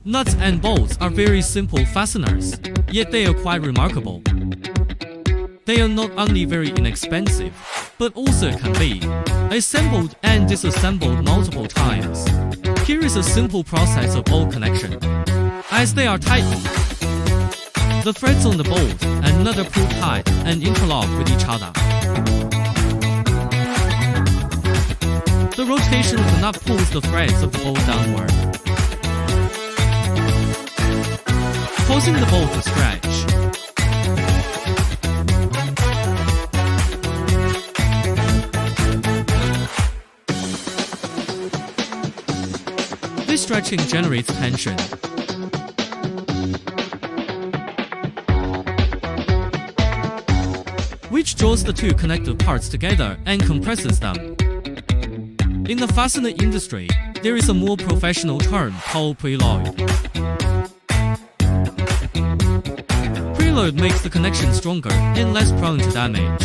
Nuts and bolts are very simple fasteners, yet they are quite remarkable. They are not only very inexpensive, but also can be assembled and disassembled multiple times. Here is a simple process of bolt connection. As they are tightened, the threads on the bolt and nut are pulled tight and interlock with each other. The rotation of the nut pulls the threads of the bolt downward, causing the bolt to stretch. This stretching generates tension, which draws the two connected parts together and compresses them. In the fastener industry, there is a more professional term called preload. Preload makes the connection stronger and less prone to damage.